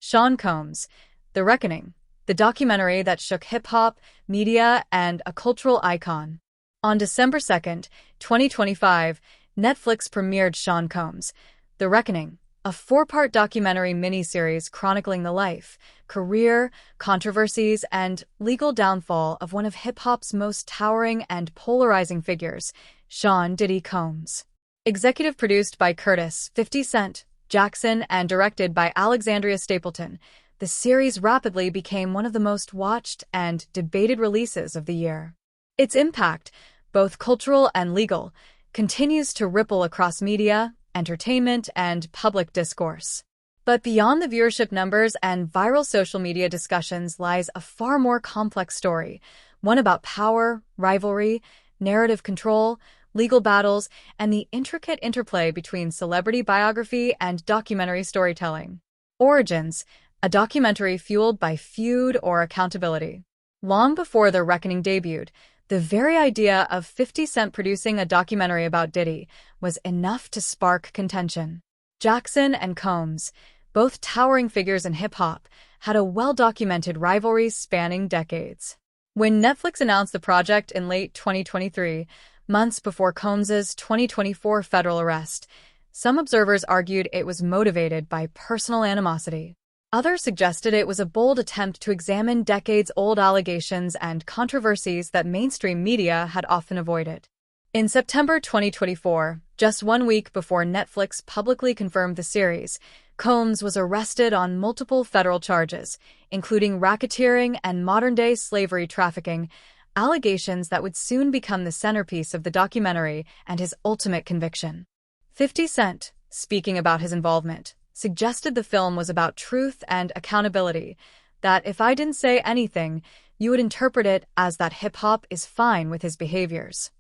Sean Combs, The Reckoning, the documentary that shook hip-hop, media, and a cultural icon. On December 2nd, 2025, Netflix premiered Sean Combs, The Reckoning, a four-part documentary miniseries chronicling the life, career, controversies, and legal downfall of one of hip-hop's most towering and polarizing figures, Sean Diddy Combs. Executive produced by Curtis, 50 Cent, Jackson, and directed by Alexandria Stapleton, the series rapidly became one of the most watched and debated releases of the year. Its impact, both cultural and legal, continues to ripple across media, entertainment, and public discourse. But beyond the viewership numbers and viral social media discussions lies a far more complex story, one about power, rivalry, narrative control, legal battles, and the intricate interplay between celebrity biography and documentary storytelling. Origins, a documentary fueled by feud or accountability. Long before The Reckoning debuted, the very idea of 50 Cent producing a documentary about Diddy was enough to spark contention. Jackson and Combs, both towering figures in hip-hop, had a well-documented rivalry spanning decades. When Netflix announced the project in late 2023, months before Combs's 2024 federal arrest, some observers argued it was motivated by personal animosity. Others suggested it was a bold attempt to examine decades-old allegations and controversies that mainstream media had often avoided. In September 2024, just 1 week before Netflix publicly confirmed the series, Combs was arrested on multiple federal charges, including racketeering and modern-day slavery trafficking, allegations that would soon become the centerpiece of the documentary and his ultimate conviction. 50 Cent, speaking about his involvement, suggested the film was about truth and accountability, that if I didn't say anything, you would interpret it as that hip-hop is fine with his behaviors.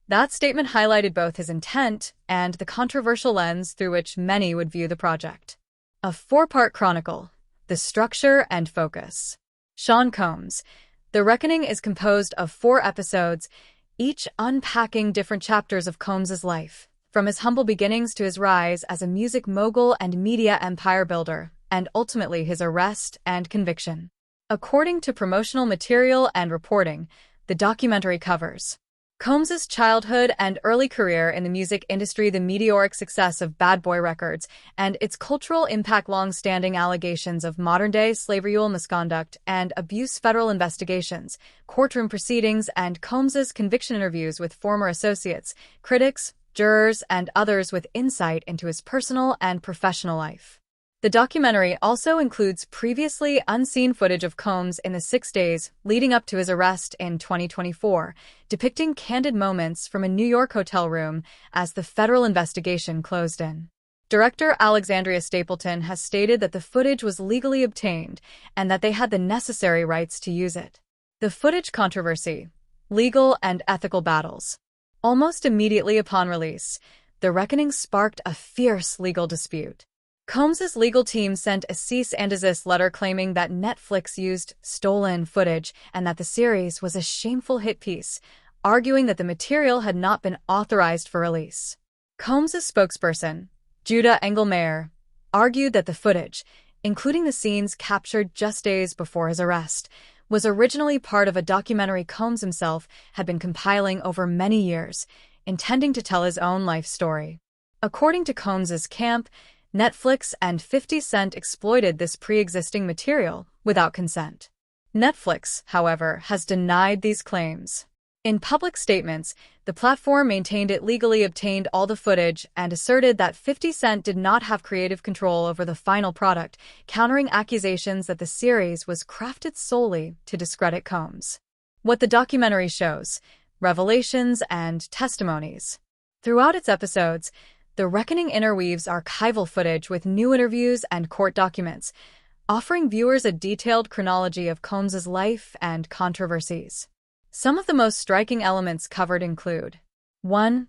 That statement highlighted both his intent and the controversial lens through which many would view the project. A four-part chronicle, the structure and focus. Sean Combs, The Reckoning is composed of 4 episodes, each unpacking different chapters of Combs's life, from his humble beginnings to his rise as a music mogul and media empire builder, and ultimately his arrest and conviction. According to promotional material and reporting, the documentary covers Combs's childhood and early career in the music industry, the meteoric success of Bad Boy Records, and its cultural impact, long-standing allegations of modern-day slavery misconduct and abuse, federal investigations, courtroom proceedings, and Combs's conviction, interviews with former associates, critics, jurors, and others with insight into his personal and professional life. The documentary also includes previously unseen footage of Combs in the 6 days leading up to his arrest in 2024, depicting candid moments from a New York hotel room as the federal investigation closed in. Director Alexandria Stapleton has stated that the footage was legally obtained and that they had the necessary rights to use it. The footage controversy, legal and ethical battles. Almost immediately upon release, The Reckoning sparked a fierce legal dispute. Combs's legal team sent a cease and desist letter claiming that Netflix used stolen footage and that the series was a shameful hit piece, arguing that the material had not been authorized for release. Combs's spokesperson, Judah Engelmeyer, argued that the footage, including the scenes captured just days before his arrest, was originally part of a documentary Combs himself had been compiling over many years, intending to tell his own life story. According to Combs's camp, Netflix and 50 Cent exploited this pre-existing material without consent. Netflix, however, has denied these claims. In public statements, the platform maintained it legally obtained all the footage and asserted that 50 Cent did not have creative control over the final product, countering accusations that the series was crafted solely to discredit Combs. What the documentary shows: revelations and testimonies. Throughout its episodes, The Reckoning interweaves archival footage with new interviews and court documents, offering viewers a detailed chronology of Combs's life and controversies. Some of the most striking elements covered include 1.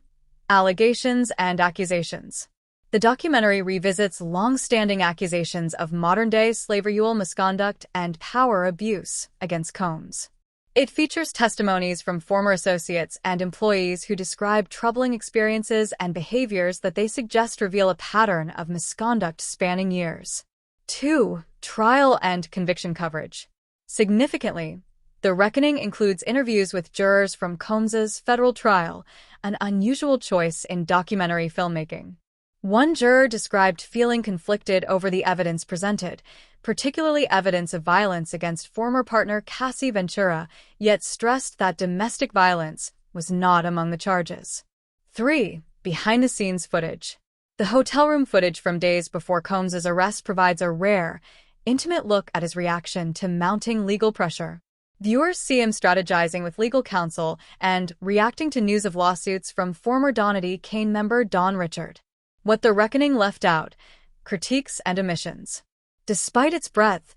Allegations and accusations. The documentary revisits long-standing accusations of modern-day slavery misconduct and power abuse against Combs. It features testimonies from former associates and employees who describe troubling experiences and behaviors that they suggest reveal a pattern of misconduct spanning years. 2. Trial and conviction coverage. Significantly, The Reckoning includes interviews with jurors from Combs's federal trial, an unusual choice in documentary filmmaking. One juror described feeling conflicted over the evidence presented, particularly evidence of violence against former partner Cassie Ventura, yet stressed that domestic violence was not among the charges. 3. Behind-the-scenes footage. The hotel room footage from days before Combs's arrest provides a rare, intimate look at his reaction to mounting legal pressure. Viewers see him strategizing with legal counsel and reacting to news of lawsuits from former Donity Kane member Don Richard. What The Reckoning left out: critiques and omissions. Despite its breadth,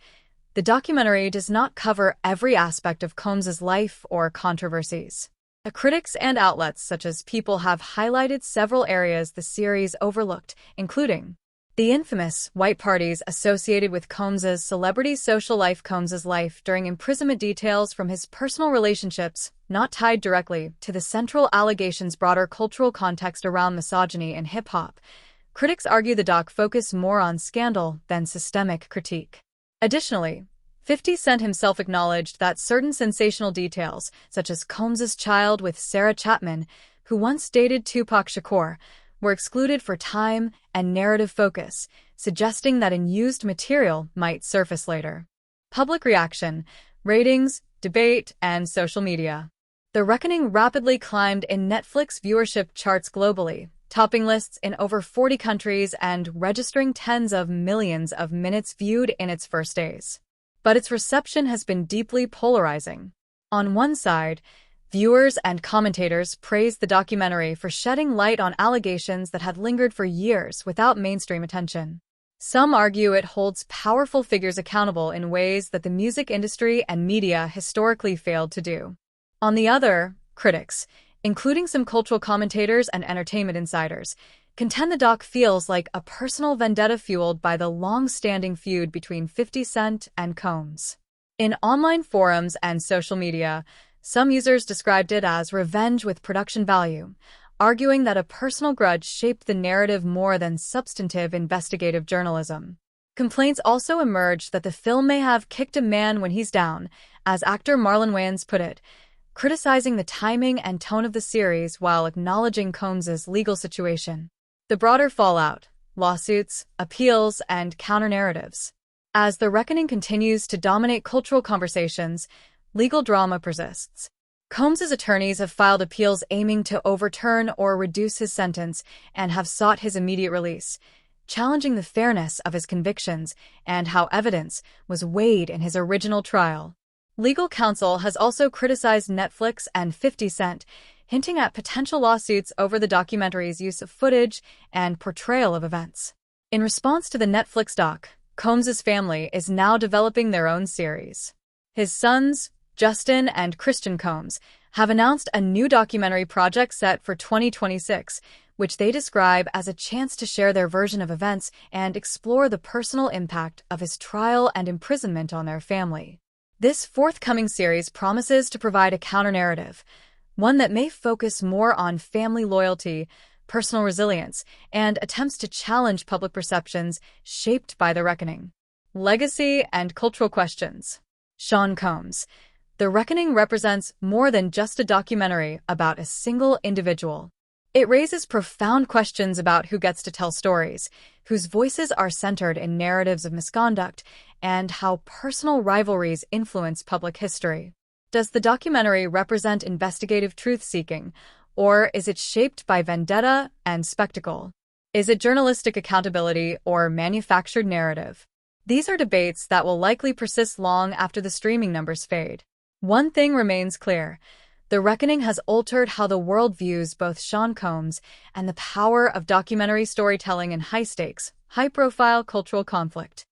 the documentary does not cover every aspect of Combs's life or controversies. Critics and outlets such as People have highlighted several areas the series overlooked, including the infamous white parties associated with Combs's celebrity social life. Combs's life during imprisonment details from his personal relationships, not tied directly to the central allegations. Broader cultural context around misogyny in hip-hop. Critics argue the doc focused more on scandal than systemic critique. Additionally, 50 Cent himself acknowledged that certain sensational details, such as Combs's child with Sarah Chapman, who once dated Tupac Shakur, were excluded for time and narrative focus, suggesting that unused material might surface later. Public reaction, ratings, debate, and social media. The Reckoning rapidly climbed in Netflix viewership charts globally, topping lists in over 40 countries and registering tens of millions of minutes viewed in its first days. But its reception has been deeply polarizing. On one side, viewers and commentators praised the documentary for shedding light on allegations that had lingered for years without mainstream attention. Some argue it holds powerful figures accountable in ways that the music industry and media historically failed to do. On the other, critics, including some cultural commentators and entertainment insiders, contend the doc feels like a personal vendetta fueled by the long-standing feud between 50 Cent and Combs. In online forums and social media, some users described it as revenge with production value, arguing that a personal grudge shaped the narrative more than substantive investigative journalism. Complaints also emerged that the film may have kicked a man when he's down, as actor Marlon Wayans put it, criticizing the timing and tone of the series while acknowledging Combs's legal situation. The broader fallout: lawsuits, appeals, and counter-narratives. As The Reckoning continues to dominate cultural conversations, legal drama persists. Combs's attorneys have filed appeals aiming to overturn or reduce his sentence and have sought his immediate release, challenging the fairness of his convictions and how evidence was weighed in his original trial. Legal counsel has also criticized Netflix and 50 Cent, hinting at potential lawsuits over the documentary's use of footage and portrayal of events. In response to the Netflix doc, Combs's family is now developing their own series. His sons, Justin and Christian Combs, have announced a new documentary project set for 2026, which they describe as a chance to share their version of events and explore the personal impact of his trial and imprisonment on their family. This forthcoming series promises to provide a counter-narrative, one that may focus more on family loyalty, personal resilience, and attempts to challenge public perceptions shaped by The Reckoning. Legacy and cultural questions. Sean Combs. The Reckoning represents more than just a documentary about a single individual. It raises profound questions about who gets to tell stories, whose voices are centered in narratives of misconduct, and how personal rivalries influence public history. Does the documentary represent investigative truth-seeking, or is it shaped by vendetta and spectacle? Is it journalistic accountability or manufactured narrative? These are debates that will likely persist long after the streaming numbers fade. One thing remains clear: The Reckoning has altered how the world views both Sean Combs and the power of documentary storytelling in high-stakes, high-profile cultural conflict.